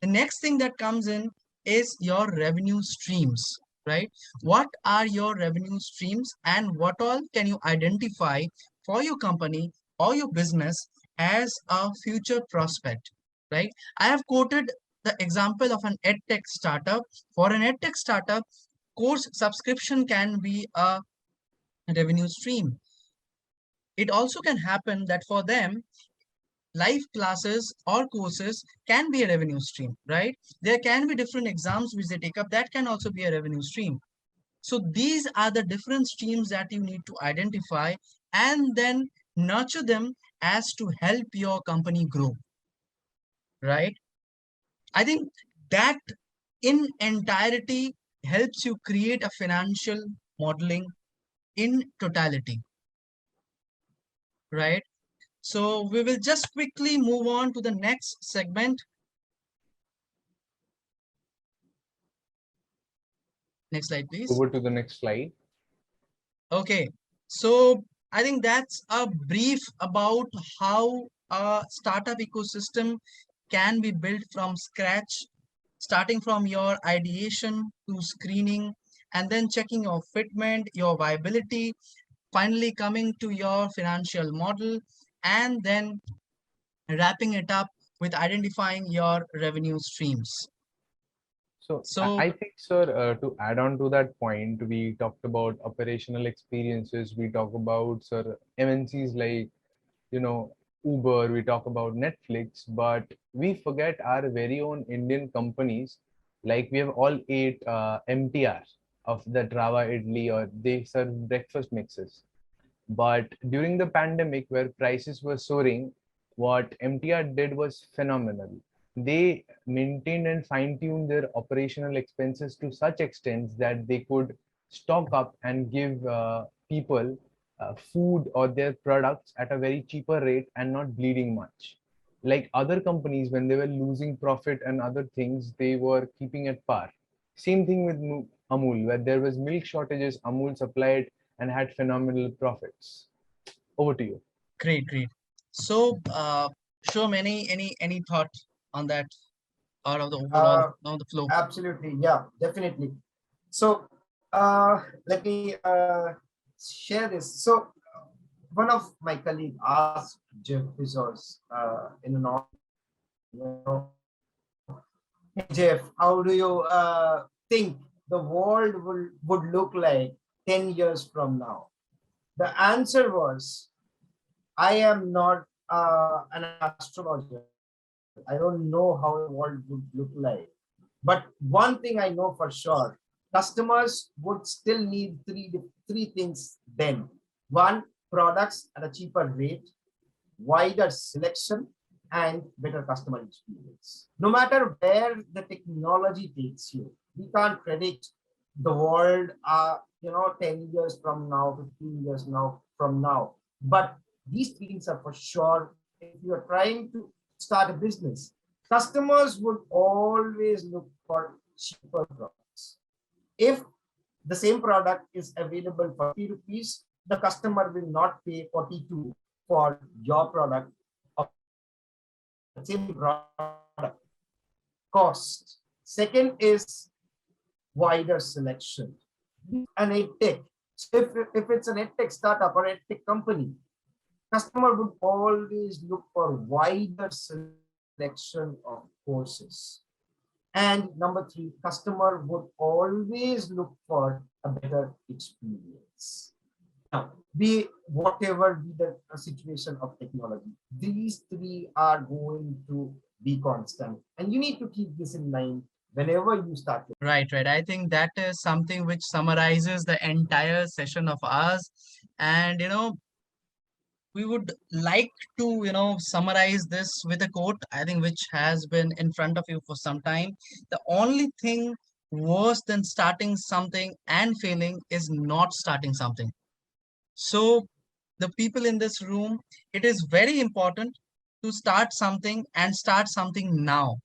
The next thing that comes in is your revenue streams, right? What are your revenue streams and what all can you identify for your company or your business as a future prospect, right? I have quoted the example of an edtech startup. For an edtech startup, course subscription can be a revenue stream. It also can happen that for them, live classes or courses can be a revenue stream, right? There can be different exams which they take up, that can also be a revenue stream. So these are the different streams that you need to identify and then nurture them as to help your company grow, right? I think that in entirety helps you create a financial modeling in totality, right? So we will just quickly move on to the next segment. Next slide, please. Over to the next slide. Okay, so I think that's a brief about how a startup ecosystem can be built from scratch, starting from your ideation to screening, and then checking your fitment, your viability, finally coming to your financial model, and then wrapping it up with identifying your revenue streams. So So, I think, sir, to add on to that point, we talked about operational experiences. We talk about, sir, MNCs like, Uber. We talk about Netflix, but we forget our very own Indian companies. Like we have all ate MTR of the Rava Idli, or they serve breakfast mixes. But during the pandemic, where prices were soaring, what MTR did was phenomenal. They maintained and fine-tuned their operational expenses to such extent that they could stock up and give people food or their products at a very cheaper rate and not bleeding much. Like other companies, when they were losing profit and other things, they were keeping at par. Same thing with Amul, where there was milk shortages, Amul supplied and had phenomenal profits. Over to you. great, great. So, Shom, any thought on that out of the overall, Uh, on the flow? Absolutely, yeah, definitely. So let me share this. So one of my colleague asked Jeff Bezos in an you know, Jeff, how do you think the world would look like 10 years from now? The answer was, I am not an astrologer. I don't know how the world would look like. But one thing I know for sure, customers would still need three things then. One, products at a cheaper rate, wider selection, and better customer experience. No matter where the technology takes you, we can't predict the world, 10 years from now, 15 years now from now. But these three things are for sure. If you are trying to start a business, customers would always look for cheaper products. If the same product is available for 50 rupees, the customer will not pay 42 for your product of the same product cost. Second is wider selection. An edtech. So if it's an edtech startup or edtech company, customer would always look for wider selection of courses. And number three, customer would always look for a better experience. Now, be whatever be the situation of technology, these three are going to be constant. And you need to keep this in mind whenever you start. Right, right. I think that is something which summarizes the entire session of ours. And, we would like to, summarize this with a quote, I think, which has been in front of you for some time. The only thing worse than starting something and failing is not starting something. So, the people in this room, it is very important to start something and start something now,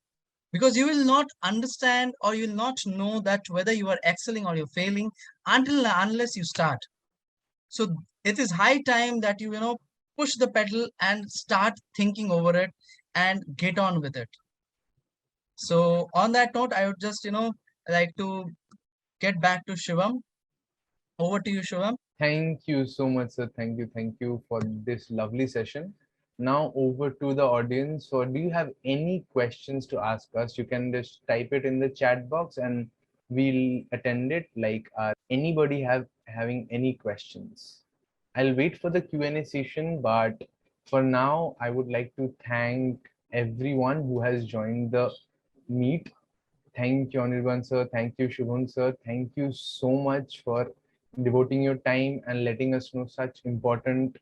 because you will not understand or you will not know that whether you are excelling or you're failing until unless you start. So it is high time that you push the pedal and start thinking over it and get on with it. So on that note, I would just like to get back to Shivam. Over to you, Shivam. Thank you so much, sir. Thank you for this lovely session. Now over to the audience. So do you have any questions to ask us? You can just type it in the chat box and we'll attend it. Like, anybody having any questions? I'll wait for the Q&A session, but for now, I would like to thank everyone who has joined the meet. Thank you, Anirban sir. Thank you, Shubham sir. Thank you so much for devoting your time and letting us know such important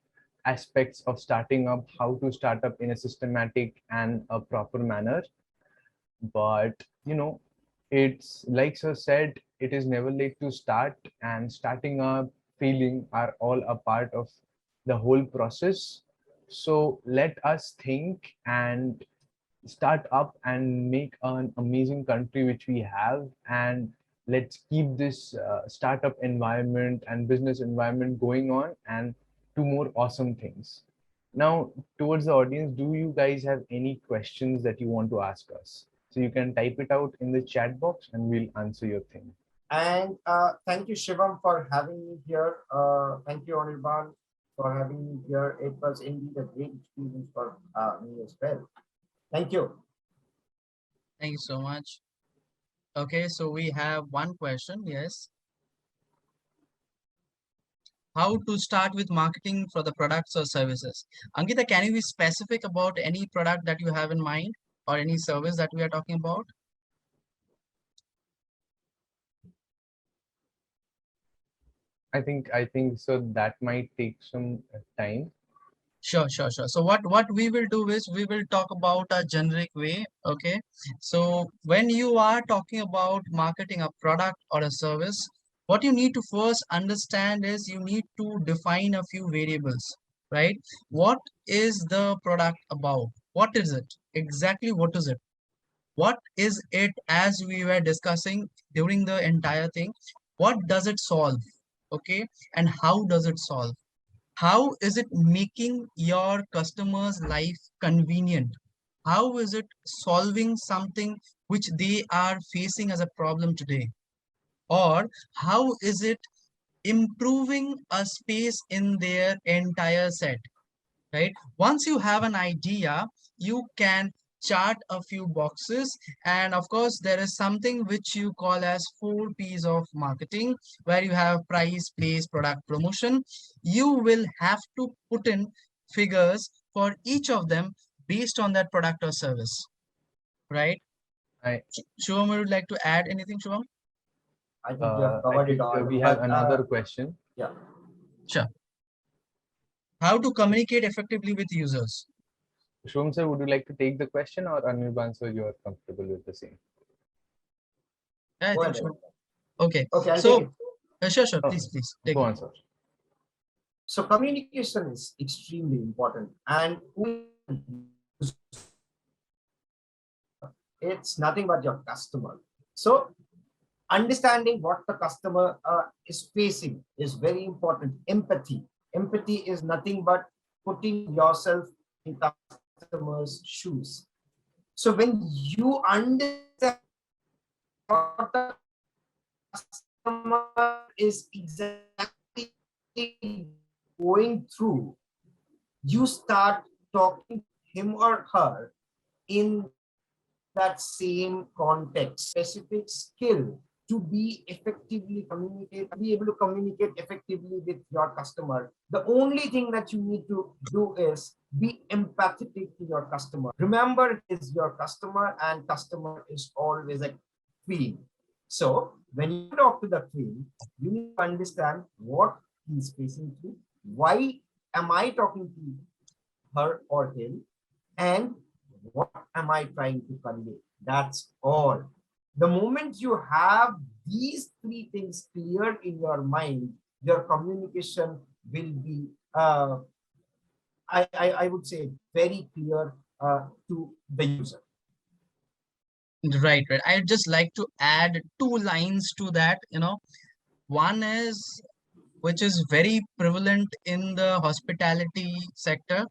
aspects of starting up, how to start up in a systematic and a proper manner. But it's like sir said, it is never late to start, and starting up, failing are all a part of the whole process. So let us think and start up and make an amazing country which we have, and let's keep this startup environment and business environment going on and do more awesome things. Now towards the audience, do you guys have any questions that you want to ask us? So you can type it out in the chat box and we'll answer your thing. And thank you, Shivam, for having me here. Thank you, Anirban, for having me here. It was indeed a great experience for me as well. Thank you. Thank you so much. Okay, so we have one question. Yes. How to start with marketing for the products or services? Ankita, can you be specific about any product that you have in mind or any service that we are talking about? I think so that might take some time. Sure, sure, sure. So what we will do is we will talk about a generic way. Okay. So when you are talking about marketing a product or a service, what you need to first understand is you need to define a few variables, right? What is the product about? What is it? Exactly what is it? What is it, as we were discussing during the entire thing? What does it solve? Okay. And how does it solve? How is it making your customers' life convenient? How is it solving something which they are facing as a problem today? Or how is it improving a space in their entire set? Right? Once you have an idea, you can chart a few boxes. And of course, there is something which you call as 4 P's of marketing, where you have price, place, product, promotion. You will have to put in figures for each of them based on that product or service, right? I Shubham, would you like to add anything, Shubham? I think you have I covered it think all. we have But another question. yeah, Sure. How to communicate effectively with users? Shom sir, would you like to take the question, or Anirban sir, you are comfortable with the same? Yeah, I go think ahead. so. Okay. Okay, I'll take So, it. sure, Oh, please take go it. on, sir. So communication is extremely important, and it's nothing but your customer. So understanding what the customer is facing is very important. Empathy is nothing but putting yourself in customer's shoes. So when you understand what the customer is exactly going through, you start talking to him or her in that same context, specific skill to be effectively communicate, be able to communicate effectively with your customer. The only thing that you need to do is be empathetic to your customer. Remember, is your customer, and customer is always a queen. So when you talk to the queen, you need to understand what he's facing through. Why am I talking to her or him? And what am I trying to convey? That's all. The moment you have these three things clear in your mind, your communication will be, I would say, very clear to the user. Right. I'd just like to add 2 lines to that. One is, which is very prevalent in the hospitality sector,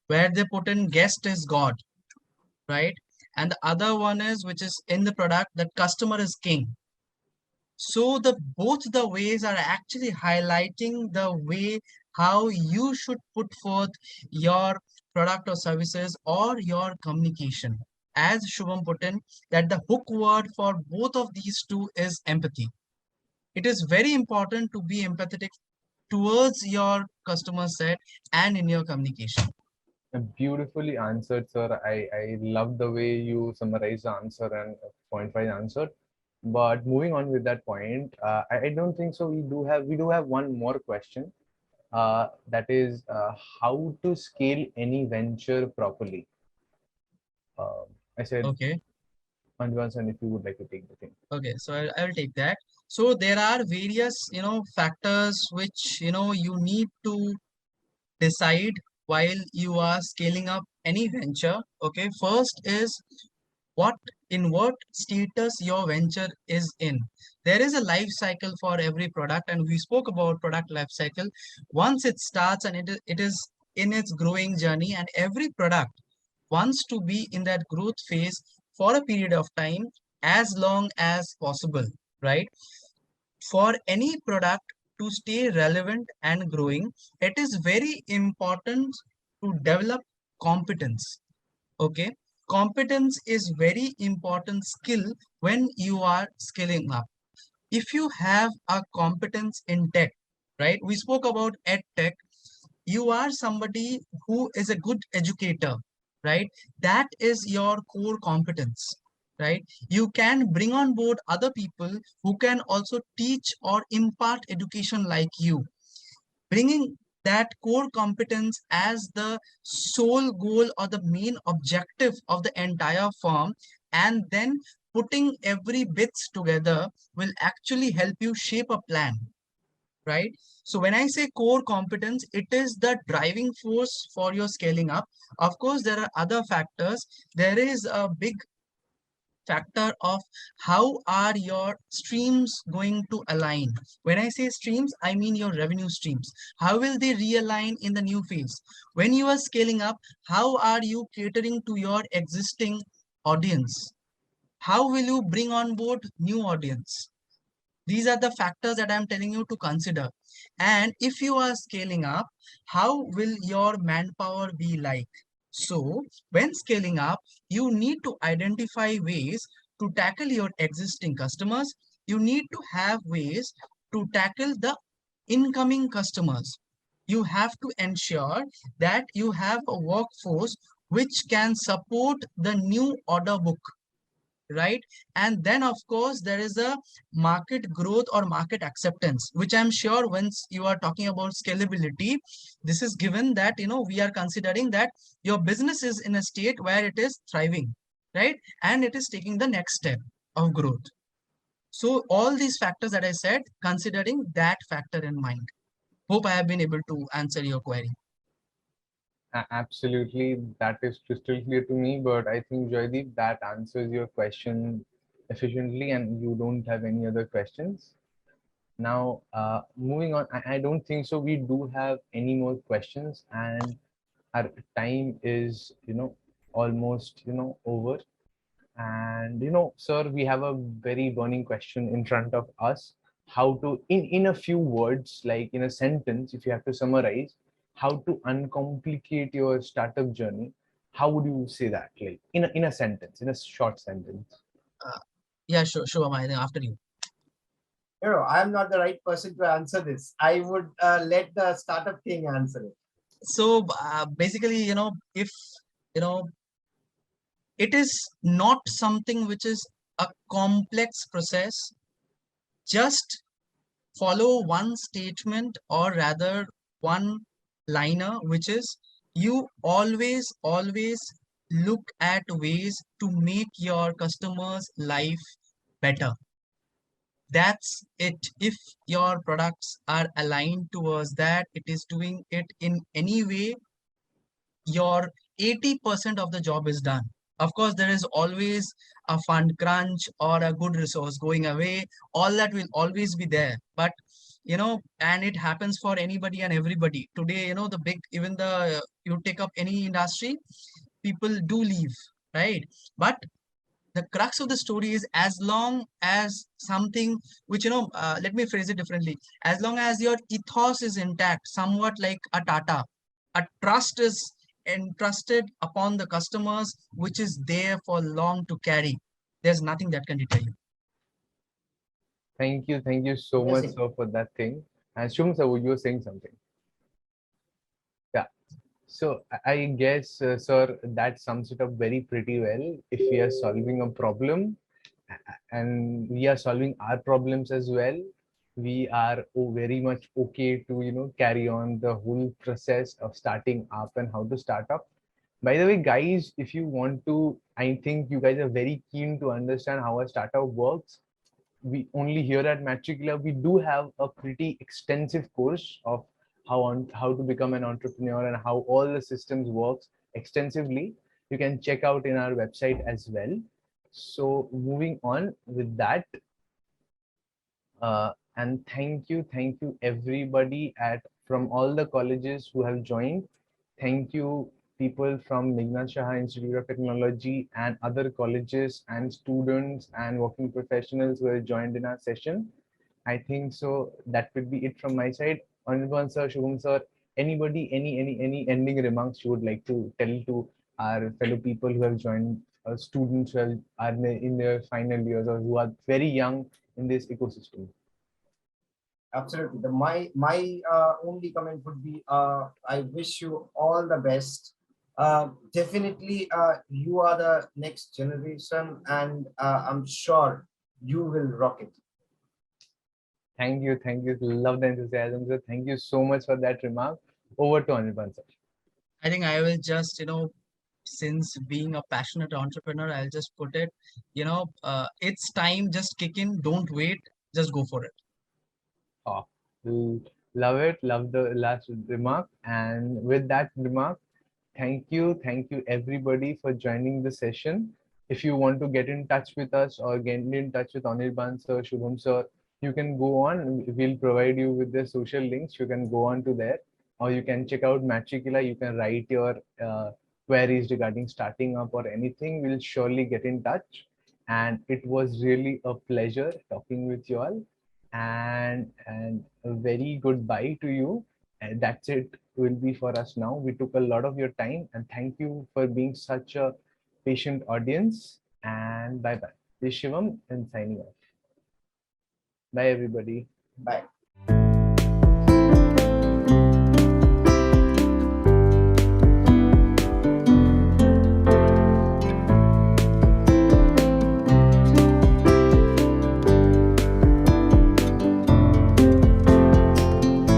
where they put in guest is God, right? And the other one is, which is in the product, that customer is king. So the both the ways are actually highlighting the way how you should put forth your product or services or your communication. As Shubham put in, that the hook word for both of these two is empathy. It is very important to be empathetic towards your customer set and in your communication. Beautifully answered, sir. I love the way you summarize the answer and point-wise answer. But moving on with that point, I don't think so. We do have one more question. That is how to scale any venture properly. Uh, I said, Okay. Anjuman, if you would like to take the thing. Okay, so I will take that. So there are various, factors which, you need to decide while you are scaling up any venture. Okay, first is what in what status your venture is in. There is a life cycle for every product, and we spoke about product life cycle. Once it starts and it is in its growing journey, and every product wants to be in that growth phase for a period of time as long as possible, right? For any product to stay relevant and growing, it is very important to develop competence. Okay, competence is very important skill when you are scaling up. If you have a competence in tech, right? We spoke about ed tech. You are somebody who is a good educator, right? That is your core competence, right? You can bring on board other people who can also teach or impart education like you, bringing that core competence as the sole goal or the main objective of the entire firm, and then putting every bits together will actually help you shape a plan, right? So when I say core competence, it is the driving force for your scaling up. Of course, there are other factors. There is a big factor of how are your streams going to align. When I say streams, I mean your revenue streams. How will they realign in the new phase? When you are scaling up, how are you catering to your existing audience? How will you bring on board new audience? These are the factors that I'm telling you to consider. And if you are scaling up, how will your manpower be like? So when scaling up, you need to identify ways to tackle your existing customers. You need to have ways to tackle the incoming customers. You have to ensure that you have a workforce which can support the new order book, right? And then of course there is a market growth or market acceptance, which I'm sure once you are talking about scalability, this is given that we are considering that your business is in a state where it is thriving, right? And it is taking the next step of growth. So all these factors that I said, considering that factor in mind. Hope I have been able to answer your query. Absolutely, that is crystal clear to me. But I think Joydeep, that answers your question efficiently, and you don't have any other questions. Now, moving on, I don't think so. We do have any more questions, and our time is, almost, over. And, sir, we have a very burning question in front of us. How to, in a few words, like in a sentence, if you have to summarize, how to uncomplicate your startup journey, how would you say that? Like in a sentence, in a short sentence? Uh, yeah, sure, I think after you. I'm not the right person to answer this. I would let the startup king answer it. So basically, if you know it is not something which is a complex process, just follow one statement, or rather one liner, which is you always look at ways to make your customers life better. That's it. If your products are aligned towards that, it is doing it in any way, your 80% of the job is done. Of course, there is always a fund crunch or a good resource going away. All that will always be there. But, and it happens for anybody and everybody. Today, the big, even you take up any industry, people do leave, right? But the crux of the story is, as long as something which, let me phrase it differently, as long as your ethos is intact, somewhat like a Tata, a trust is entrusted upon the customers, which is there for long to carry. There's nothing that can deter you. Thank you so much, Amazing. sir, for that thing. And Shum, sir, you were saying something. Yeah. So I guess, sir, that sums it up very pretty well. If we are solving a problem, and we are solving our problems as well, we are very much okay to carry on the whole process of starting up and how to start up. By the way, guys, if you want to, I think you guys are very keen to understand how a startup works. We only here at Matricula, we do have a pretty extensive course of how to become an entrepreneur and how all the systems works extensively. You can check out in our website as well. So moving on with that, and thank you everybody at from all the colleges who have joined. Thank you people from Meghna Shah Institute of Technology and other colleges and students and working professionals who have joined in our session. I think so that would be it from my side. Anirban sir, Shubham sir, anybody, any ending remarks you would like to tell to our fellow people who have joined, students who are in their final years or who are very young in this ecosystem? Absolutely. My only comment would be, I wish you all the best. Definitely, you are the next generation, and I'm sure you will rock it. Thank you, thank you. Love the enthusiasm, sir. Thank you so much for that remark. Over to Anirban sir. I think I will just, since being a passionate entrepreneur, I'll just put it, it's time, just kick in, don't wait, just go for it. Oh, love it. Love the last remark. And with that remark, thank you everybody for joining the session. If you want to get in touch with us or get in touch with Anirban sir, Shubham sir, you can go on. We'll provide you with the social links. You can go on to there, or you can check out Matricula. You can write your queries regarding starting up or anything. We'll surely get in touch. And it was really a pleasure talking with you all. And a very goodbye to you. And that's it will be for us now. We took a lot of your time, and thank you for being such a patient audience. And bye bye. This is Shivam and signing off. Bye, everybody. Bye.